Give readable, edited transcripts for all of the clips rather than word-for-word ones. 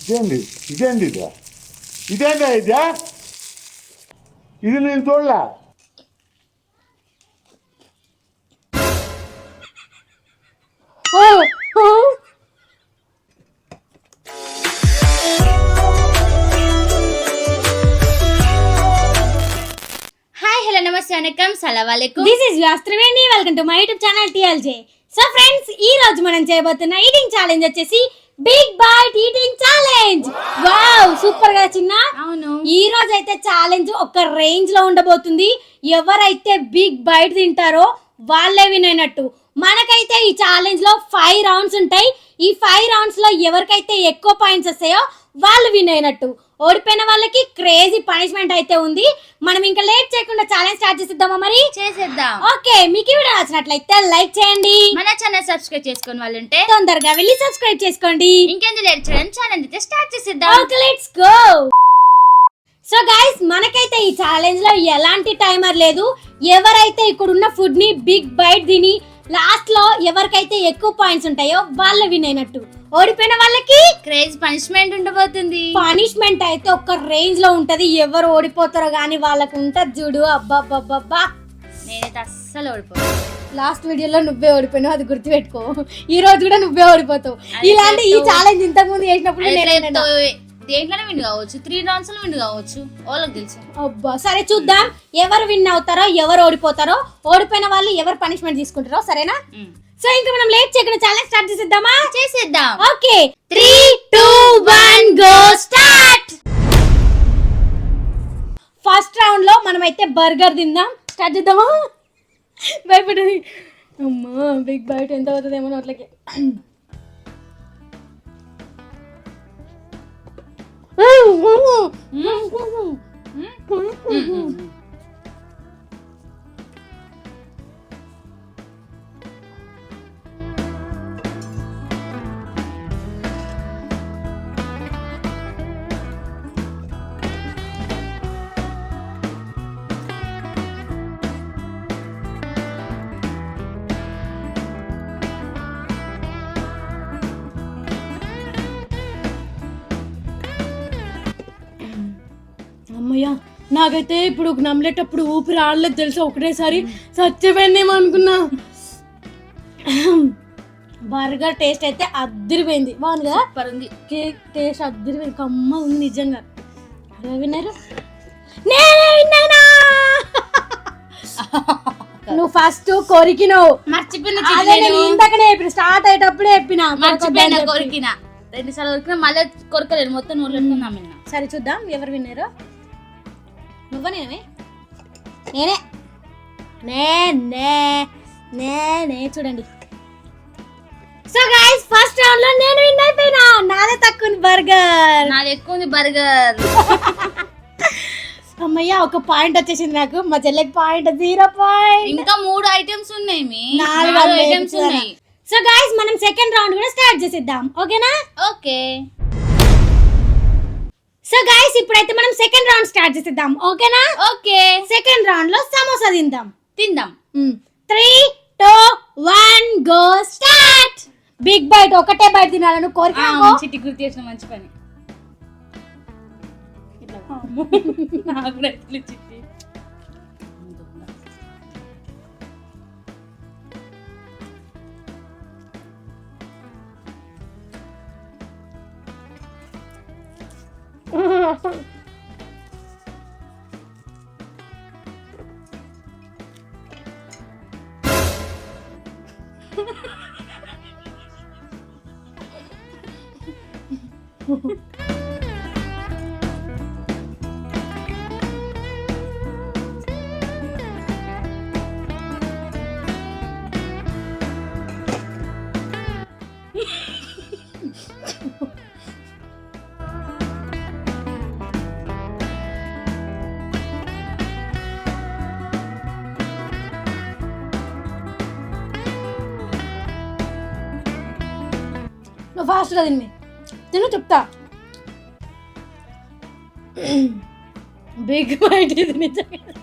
ఇదేంది ఇదేంది ఇది ఇదేందా ఇదే ఇది నేను చూడలే. హాయ్ హలో నమస్తే వనకం సలాం అలైకుం. This is your Triveni. Welcome to my YouTube channel TLJ. So friends, ఈ రోజు మనం చేయబోతున్న ఈటింగ్ ఛాలెంజ్ వచ్చేసి big bite eating challenge. Wow, super గా చిన్న. అవును, ఈ రోజు అయితే ఛాలెంజ్ ఒక రేంజ్ లో ఉండబోతుంది. ఎవరైతే బిగ్ బైట్ తింటారో వాళ్ళే విన్ అయినట్టు. మనకైతే ఈ ఛాలెంజ్ లో 5 రౌండ్స్ ఉంటాయి. ఈ 5 రౌండ్స్ లో ఎవరికైతే ఎక్కువ పాయింట్స్ వస్తాయో వాళ్ళు విన్ అయినట్టు. ఓడిపోయిన వాళ్ళకి క్రేజీ పనిష్మెంట్ అయితే ఉంది. మనం ఇంకా లేట్ చేయకుండా ఛాలెంజ్ స్టార్ట్ చేసేద్దామా? మరి చేసేద్దాం. ఓకే, మీకు ఈ వీడియో నచ్చినట్లయితే లైక్ చేయండి. మన ఛానల్ సబ్స్క్రైబ్ చేసుకుని వాళ్ళు ఉంటే తొందరగా వెళ్ళి సబ్స్క్రైబ్ చేసుకోండి. ఇంకెందుకు లేట్ చేయడం, ఛాలెంజ్ అయితే స్టార్ట్ చేసేద్దాం. Okay, let's go. So guys, మనకైతే ఈ ఛాలెంజ్ లో ఎలాంటి టైమర్ లేదు. ఎవరైతే ఇక్కడ ఉన్న ఫుడ్ ని బిగ్ బైట్ తిని లాస్ట్ లో ఎవరికైతే ఎక్కువ పాయింట్స్ ఉంటాయో వాళ్ళు విన్ అయినట్టు. ఓడిపోయిన వాళ్ళకి క్రేజ్ పనిష్మెంట్ ఉండబోతుంది. పనిష్మెంట్ అయితే ఒక రేంజ్ లో ఉంటది. ఎవరు ఓడిపోతారో గానీ వాళ్ళకు ఉంటది చూడు. అబ్బా, నేనైతే అస్సలు ఓడిపోను. లాస్ట్ వీడియోలో నువ్వే ఓడిపోయినావు, అది గుర్తుపెట్టుకో. ఈ రోజు కూడా నువ్వే ఓడిపోతావు. ఇలాంటి ఈ ఛాలెంజ్ ఇంతకు ముందు చేసినప్పుడు దేంట్లోనే విన్ కావచ్చు, 3 రౌండ్స్ లో విన్ కావచ్చు, వాళ్ళకి తెలుసు. అబ్బా, సరే చూద్దాం ఎవరు విన్ అవుతారో ఎవరు ఓడిపోతారో. ఓడిపోయిన వాళ్ళు ఎవరు పనిష్మెంట్ తీసుకుంటారో, సరేనా? సో ఇంకా మనం లేట్ చేయకుండా ఛాలెంజ్ స్టార్ట్ చేసేద్దామా? చేసేద్దాం. Okay, 3, 2, 1 go start. First round లో మనమైతే బర్గర్ తిందాం. స్టార్ట్ చేద్దామా? భయపడది. అమ్మా, బిగ్ బైట్ ఎంత అవుతుందేమో నోట్లకి. అమ్మయ్యా, నాకైతే ఇప్పుడు నమ్మలేటప్పుడు ఊపిరి ఆడలేదు తెలుసా. ఒకటేసారి చచ్చిపోయిందేమో అనుకున్నా. బర్గర్ టేస్ట్ అయితే అద్దరిపోయింది. బాగుంది సూపర్ ఉంది. కేక్ టేస్ట్ అద్దరిపోయింది, కమ్మ ఉంది నిజంగా. విన్నారు, నేనే విన్నానా? నువ్వు ఫస్ట్ కొరికినావు, మర్చిపోయిన ఇంతకనే చెప్పిన, స్టార్ట్ అయ్యేటప్పుడే చెప్పిన. మర్చిపోయిన కొరికిన 2 సార్లు కొరికిన, మళ్ళీ కొరకలేదు, మొత్తం నోట్లో నమ్మిన. సరే చూద్దాం ఎవరు విన్నారు. నువ్వా నేనే? నేనే చూడండి. సో గైస్, ఫస్ట్ రౌండ్ లో నేను విన్ అయిపోయినా. నాదే తక్కువ బర్గర్, నాది ఎక్కువ ఉంది బర్గర్. అమ్మయ్య, ఒక పాయింట్ వచ్చేసింది నాకు. మా చెల్లెకి పాయింట్ 0 పాయింట్. ఇంకా 3 ఐటమ్స్ ఉన్నాయి. 4 ఐటమ్స్ ఉన్నాయి. సో గైస్, మనం సెకండ్ రౌండ్ కూడా స్టార్ట్ చేసేద్దాం. ఓకేనా? ఓకే. సో గైస్, ఇప్పుడైతే మనం సెకండ్ రౌండ్ స్టార్ట్ చేసేద్దాం. ఓకేనా? ఓకే. సెకండ్ రౌండ్ లో సమోసా తిందాం. 3, 2, 1 గో స్టార్ట్. బిగ్ బైట్ ఒకటే బైట్ తినాలను కోరిక. చిట్టి గుర్తు చేసిన మంచి పని. చిట్టి నువ్వు ఫాస్ట్గా తిను చెప్తా. బిగ్ బైట్ ఇది నిజంగా.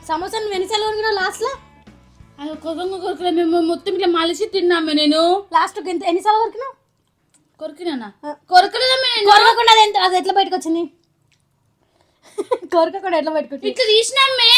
సమోసాను వెనిసలు కొనుక్కున్నావు లాస్ట్లో. అది కొరకలే మేము మొత్తం ఇట్లా మలిసి తిన్నామే నేను. లాస్ట్ ఎన్నిసార్లు కొరికినావు? కొరికినా కొరకలేదమ్మే నేను. కొరకకుండా అది ఎట్లా బయటకు వచ్చింది? కొరకకుండా ఎట్లా బయటకు వచ్చింది? ఇట్లా తీసినామే.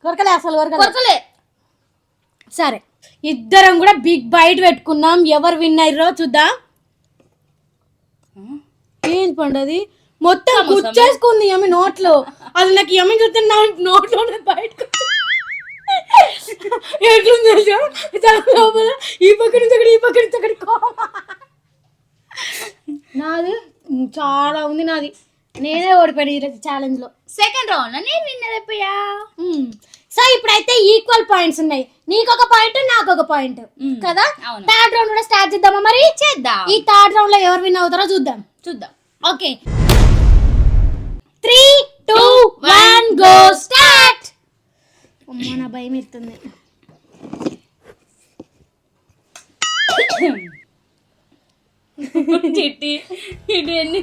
కొరకలే అసలు కొరకలే. సరే ఇద్దరం కూడా బిగ్ బైట్ పెట్టుకున్నాం. ఎవరు విన్ అయ్యారో చూద్దాం. ఏం పండది మొత్తం గుచ్చేసుకుంది యమ్మి నోట్లో. అది నాకు యమ్మి చూస్తే నా నోట్లో బయటకు ఎట్లుంది లోపల ఈ పక్క నుంచి అక్కడ ఈ పక్క నుంచి అక్కడ నాది చాలా ఉంది. నాది నేనే ఓడిపోయాను ఈరోజు ఛాలెంజ్ లో. సెకండ్ రౌండ్ నేను విన్నర్ అయిపోయా. సో ఇప్పుడైతే ఈక్వల్ పాయింట్స్ ఉన్నాయి. నీకు ఒక పాయింట్ నాకు ఒక పాయింట్ కదా. థర్డ్ రౌండ్ కూడా స్టార్ట్ చేద్దామా? మరి చేద్దాం. ఈ థర్డ్ రౌండ్ లో ఎవరు విన్ అవుతారో చూద్దాం. Okay 3, 2, 1 go start. అమ్మా నా భయం ఎత్తుంది. చిట్టి ఇది ఎన్ని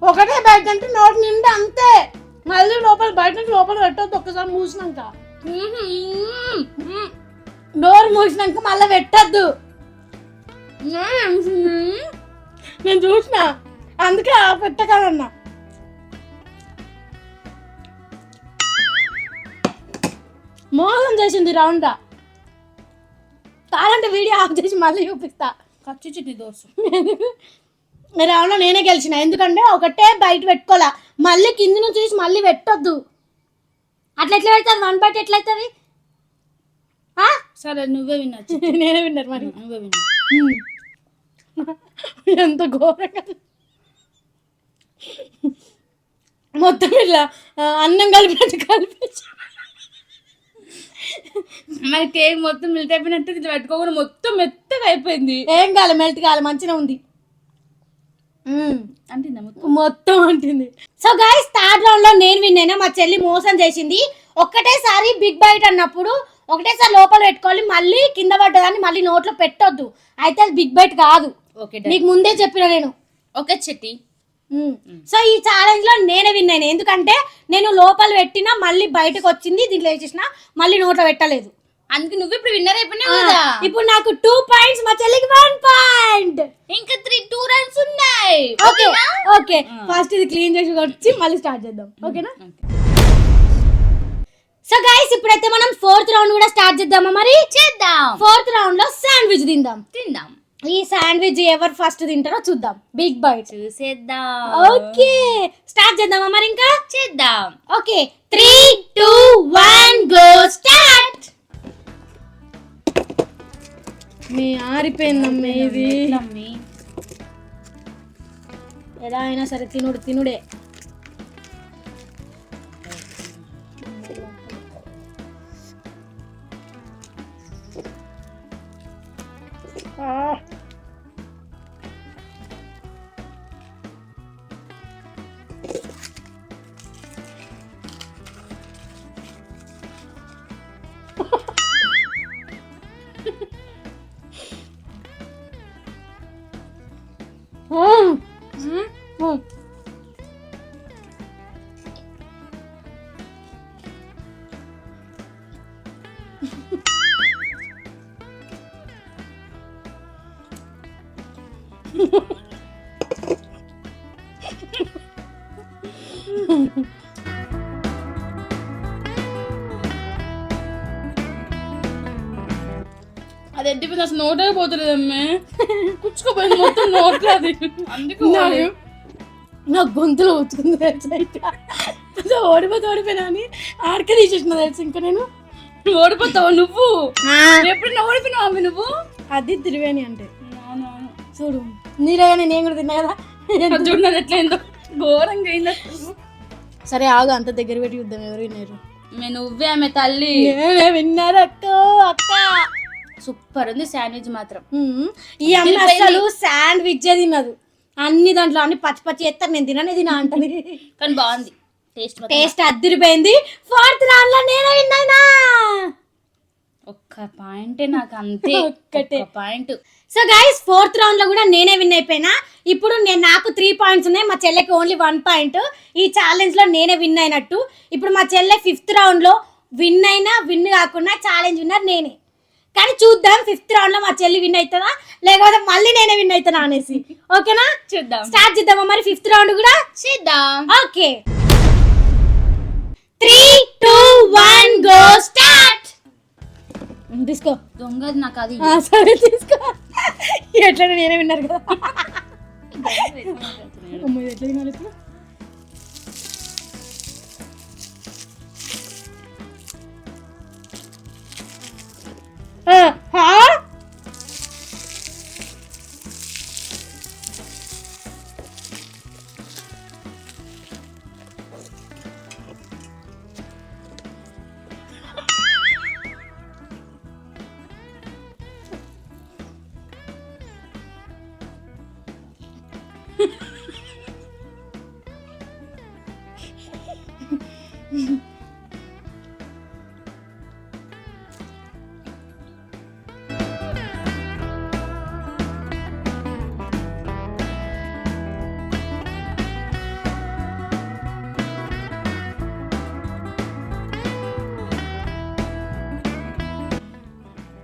ఒకటే బయట అంటే నోటి నిండా అంతే. మళ్ళీ లోపల బయట నుంచి లోపల పెట్టొద్దు. ఒక్కసారి మూసినాక డోర్ మూసినాక మళ్ళీ పెట్టద్దు. నేను చూసిన అందుకే ఆ పెట్టగలన్నా. మోసం చేసింది రౌండ్. కావాలంటే వీడియో ఆఫ్ చేసి మళ్ళీ చూపిస్తా. ఖర్చు చిట్టి దోశ రౌండ్లో నేనే గెలిచిన. ఎందుకంటే ఒకటే బయట పెట్టుకోలే. మళ్ళీ కింది నుంచి చూసి మళ్ళీ పెట్టొద్దు. అట్లా ఎట్లా పెడతాను? 1 బయట ఎట్లయితుంది? సరే నువ్వే విన్నారు. నేనే విన్నారు. మరి నువ్వే విన్నారు. ఎంత ఘోరంగా మొత్తం ఇట్లా అన్నం కలిపినట్టు కలిపించి మరి కేక్ మొత్తం మెల్ట్ అయిపోయినట్టు ఇట్లా పెట్టుకోకుండా మొత్తం మెత్తగా అయిపోయింది. ఏం కాలే, మెల్ట్ కాలే, మంచిగా ఉంది. అంటిందా మొత్తం అంటుంది. సో గైస్ థర్డ్ రౌండ్ లో నేను విన్ అయినా. మా చెల్లి మోసం చేసింది. ఒక్కటేసారి బిగ్ బైట్ అన్నప్పుడు ఒకటేసారి లోపల పెట్టుకోవాలి. మళ్ళీ కింద పడ్డదాన్ని మళ్ళీ నోట్లో పెట్టొద్దు. అయితే అది బిగ్ బైట్ కాదు. నీకు ముందే చెప్పిన నేను. ఓకే చెట్టి. సో ఈ ఛాలెంజ్ లో నేనే విన్ అయినా. ఎందుకంటే నేను లోపల పెట్టినా మళ్ళీ బయటకు వచ్చింది. దీంట్లో వేసేసిన మళ్ళీ నోట్లో పెట్టలేదు. అందుకే నువ్వు ఇప్పుడు విన్నర్ అయిపోయినావు కదా. ఇప్పుడు నాకు 2 పాయింట్స్, మా చెల్లికి 1 పాయింట్. ఇంకా 2 రౌండ్స్ ఉన్నాయి. ఓకే ఓకే ఫస్ట్ ఇది క్లీన్ చేసి వచ్చి మళ్ళీ స్టార్ట్ చేద్దాం. ఓకేనా? సో గైస్ ఇప్పుడైతే మనం 4th రౌండ్ కూడా స్టార్ట్ చేద్దామా? మరి చేద్దాం. 4th రౌండ్ లో శాండ్విచ్ తిందాం. ఈ శాండ్విచ్ ఎవరు ఫస్ట్ తింటారో చూద్దాం. బిగ్ బైట్ చూసేద్దాం. ఓకే స్టార్ట్ చేద్దామా? మరి ఇంకా చేద్దాం. Okay 3, 2, 1 go start. మీ ఆరిపోయిందమ్మే ఇది. ఎలా అయినా సరే తినుడే. అది ఎండిపోయింది. అసలు నోటే పోతుంది అమ్మే. కుచ్చుకోపోయింది మొత్తం నోట్లో. అది అందుకు నా గొంతులో వచ్చుకుంది తెలుసా. ఓడిపోయినా అని ఆడికే తీసేసిన తెలుసు. ఇంకా నేను ఓడిపోతావు నువ్వు. ఎప్పుడైనా ఓడిపోయినావు అమ్మ నువ్వు. అది తిరివేని అంటే చూడు నీరేగానే నేను కూడా తిన్నా కదా. చూడదు ఎట్లయిందో ఘోరంగా అయింది. సరే ఆగు, అంత దగ్గర పెట్టి చూద్దాం ఎవరు విన్నారు. నువ్వే ఆమె తల్లి. నేనే విన్నారు అక్క. సూపర్ ఉంది శాండ్విచ్ మాత్రం. ఈ అమ్మ అసలు శాండ్విచ్ తినదు, అన్ని దాంట్లో అన్ని పచ్చి పచ్చి చేస్తారు, నేను తినా అంటది. కానీ బాగుంది టేస్ట్ అద్దరిపోయింది. 4th రౌండ్ లో నేనే విన్నాయినా. ఒక్క పాయింట్ నాకు అంతే, ఒక్కటే point. So guys 4th round లో కూడా నేనే విన్ అయిపోయినా. ఇప్పుడు నాకు 3 పాయింట్స్ ఉన్నాయి, మా చెల్లెకి ఓన్లీ 1 పాయింట్. ఈ ఛాలెంజ్ లో నేనే విన్ అయినట్టు. ఇప్పుడు మా చెల్లె 5th రౌండ్ లో విన్ కాకుండా ఛాలెంజ్ విన్నర్ నేనే. కానీ చూద్దాం 5th రౌండ్ లో మా చెల్లి విన్ అవుతుందా లేకపోతే మళ్ళీ నేనే విన్ అవుతానా అనేసి. ఓకేనా, చూద్దాం. స్టార్ట్ చేద్దామా మరి 5th రౌండ్ కూడా చేద్దాం. Okay 3 2 1 go start. తీసుకో దొంగ నాకు అది. సరే తీసుకో. ఎట్లా నేనే విన్నారు కదా. ఎట్లా తినాలి ఇప్పుడు?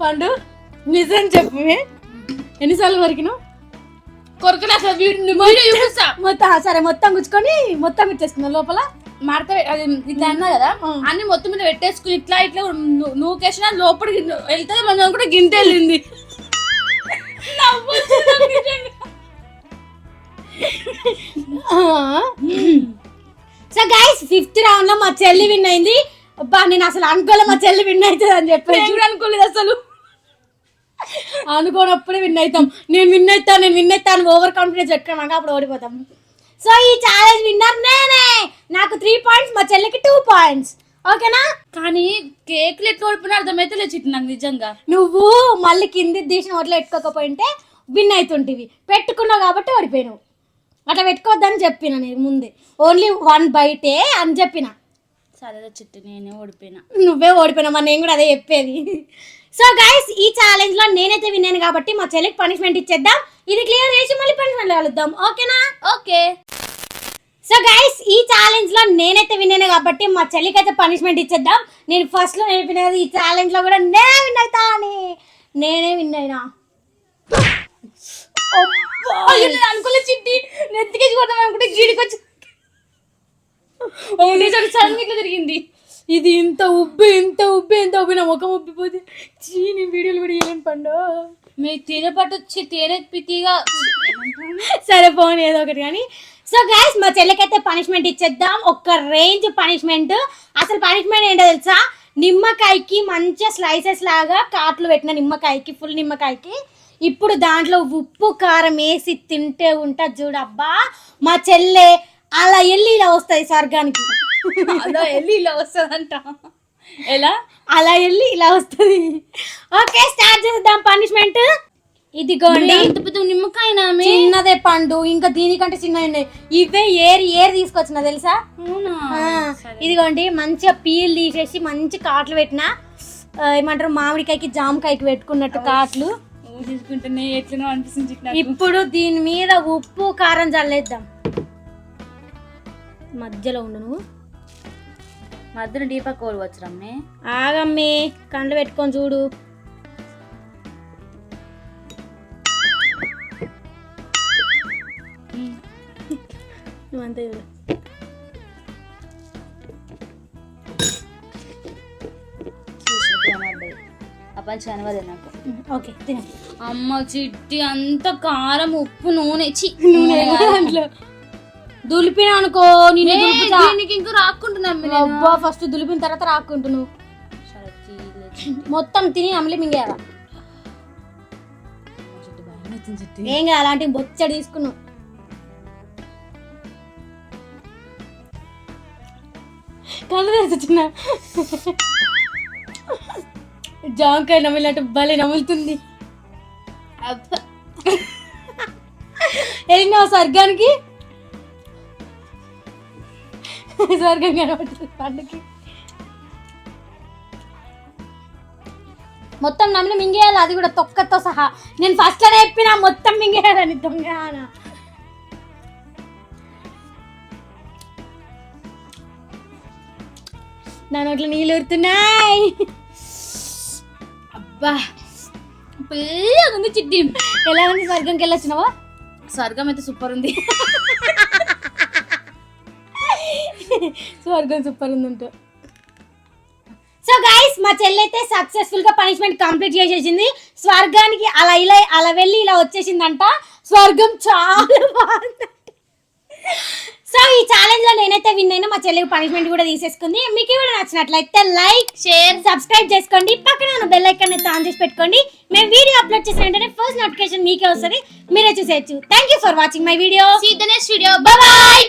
పండు నిజం చెప్పు, ఎన్నిసార్లు కొరికినావు? కొరకలు అసలు మొత్తం సరే మొత్తం గుచ్చుకొని మొత్తం ఇచ్చేసుకున్నావు లోపల. మడత అది ఇట్లా అన్నా కదా, అన్ని మొత్తం మీద పెట్టేసుకుని ఇట్లా ఇట్లా నూకేసిన లోపలికి వెళ్తే మనం కూడా గింత వెళ్ళింది. సో గైస్ 5th రౌండ్ లో మా చెల్లి విన్ అయింది. అబ్బా నేను అసలు అనుకోలే మా చెల్లి విన్ అవుతుంది అని చెప్పి, అనుకోలేదు అసలు. అనుకోనప్పుడే విన్ అవుతాం. నేను విన్ అవుతాను ఓవర్ కాన్ఫిడెన్స్ పెట్టుకున్నాక అప్పుడు ఓడిపోతాం. సో ఈ ఛాలెంజ్ విన్నర్ నేనే. నాకు 3 పాయింట్స్, మా చెల్లికి 2 పాయింట్స్. ఓకేనా? కానీ కేక్లు ఎట్లా ఓడిపోయినా అర్థమైతే లేదు చిట్టి నాకు నిజంగా. నువ్వు మళ్ళీ కింది తీసిన ఓట్లు పెట్టుకోకపోయింటే విన్ అవుతుంటివి, పెట్టుకున్నావు కాబట్టి ఓడిపోయినావు. అట్లా పెట్టుకోవద్దని చెప్పిన నేను ముందే, ఓన్లీ 1 బైటే అని చెప్పిన. సరే చిట్టి నేనే ఓడిపోయినా. నువ్వే ఓడిపోయినా, మరి నేను కూడా అదే చెప్పేది. సో గైస్ ఈ ఛాలెంజ్ లో నేనైతే విన్నాను కాబట్టి మా చెల్లికి పనిష్మెంట్ ఇచ్చేద్దాం. ఇది క్లియర్ చేసి మళ్ళీ పనిష్మెంట్ కలుద్దాం. ఓకేనా? ఓకే. సో గైస్ ఈ ఛాలెంజ్ లో నేనైతే విన్నాను కాబట్టి మా చెల్లికి అయితే పనిష్మెంట్ ఇచ్చేద్దాం. నేను ఫస్ట్ లో నేర్పినది, ఈ ఛాలెంజ్ లో కూడా నేనే విన్ అవుతా అని. నేనే విన్ అయినా. అనుకోలే చిట్టి, నెత్తికేసి కొడతాం అనుకుంటే గీడికొచ్చి సడన్ ఇట్లా తిరిగింది. ఇది ఇంత ఉబ్బి నా ముఖం ఉబ్బిపోతే నేను వీడియోలు కూడా ఏమని పండు. మీ తేనె పట్టు వచ్చి తేనె పితిగా సరే పోనీ ఏదో ఒకటి కానీ. సో గైస్ మా చెల్లెకైతే పనిష్మెంట్ ఇచ్చేద్దాం, ఒక రేంజ్ పనిష్మెంట్. అసలు పనిష్మెంట్ ఏంటో తెలుసా? నిమ్మకాయకి మంచిగా స్లైసెస్ లాగా కాట్లు పెట్టిన నిమ్మకాయకి, ఫుల్ నిమ్మకాయకి ఇప్పుడు దాంట్లో ఉప్పు కారం వేసి తింటే ఉంటుంది చూడబ్బా. మా చెల్లె అలా వెళ్ళి ఇలా వస్తుంది స్వర్గానికి. అలా వెళ్ళి ఇలా వస్తుందంట. ఎలా? అలా వెళ్ళి ఇలా వస్తుంది. ఓకే స్టార్ట్ చేద్దాం పనిష్మెంట్. ఇదిగోండి నిమ్మకాయ చిన్నదే పండు, ఇంకా దీనికంటే చిన్న ఉన్నాయి. ఇవే ఏరి తీసుకొచ్చిన తెలుసా? ఇదిగోండి మంచిగా పీల్ తీసేసి మంచి కాట్లు పెట్టిన, ఏమంటారు మామిడికాయకి జామకాయకి పెట్టుకున్నట్టు కాట్లు తీసుకుంటే ఎట్లనో అనిపిస్తుంది. ఇప్పుడు దీని మీద ఉప్పు కారం చల్లేద్దాం. మధ్యలో ఉండు నువ్వు, మధ్యలో డీపా కోలు వచ్చరమ్మే. ఆగమ్మే కండ్లు పెట్టుకొని చూడు. నువ్వంతే చూడు. కనవదే నాకు. ఓకే తిన. అమ్మ చిట్టి అంత కారం ఉప్పు నూనె దాంట్లో దులిపిన అనుకో, దీనికి ఇంకా రాక్కుంటున్నాను. అబ్బా ఫస్ట్ దులిపిన తర్వాత రాక్కుంటున్నావు. మొత్తం తిని అమలి మింగేవా? ఏం కాదు, అలాంటి బొచ్చడి తీసుకున్నావు. కళ్ళు తెచ్చిన జాంకాయ నమిలినట్టు భలే నములుతుంది. అబ్బా. వెళ్ళినావు స్వర్గానికి? స్వర్గం కనబడుతుంది పండుకి. మొత్తం నమ్మిన మింగేయాలి, అది కూడా తొక్కతో సహా. నేను ఫస్ట్ లోనే చెప్పిన మొత్తం మింగేయాలని. దొంగ నా నోట్లో నీళ్ళు ఊరుతున్నాయి. అబ్బా పిల్లగా ఉంది చిట్టి. ఎలా ఉంది? స్వర్గంకి వెళ్ళొచ్చినావా? స్వర్గం అయితే సూపర్ ఉంది. స్వర్గం సూపర్ ఉందంట. సో గైస్, మా చెల్లి అయితే సక్సెస్ఫుల్ గా పనిష్మెంట్ కంప్లీట్ చేసేసింది. స్వర్గానికి అలా వెళ్ళి ఇలా వచ్చేసిందంట. స్వర్గం చాలా బాగుంది. సో ఈ ఛాలెంజ్ లో నేనైతే విన్ అయినా, మా చెల్లికి పనిష్మెంట్ కూడా తీసేసుకుంది. మీకు కూడా నచ్చినట్లయితే లైక్, షేర్, సబ్స్క్రైబ్ చేసుకోండి. పక్కన ఉన్న బెల్ ఐకాన్ అయితే ఆన్ చేసి పెట్టుకోండి. మేము వీడియో అప్లోడ్ చేసిన వెంటనే ఫస్ట్ నోటిఫికేషన్ మీకే వస్తుంది, మీరే చూసేయచ్చు. Thank you for watching my video. See you in the next video. Bye bye.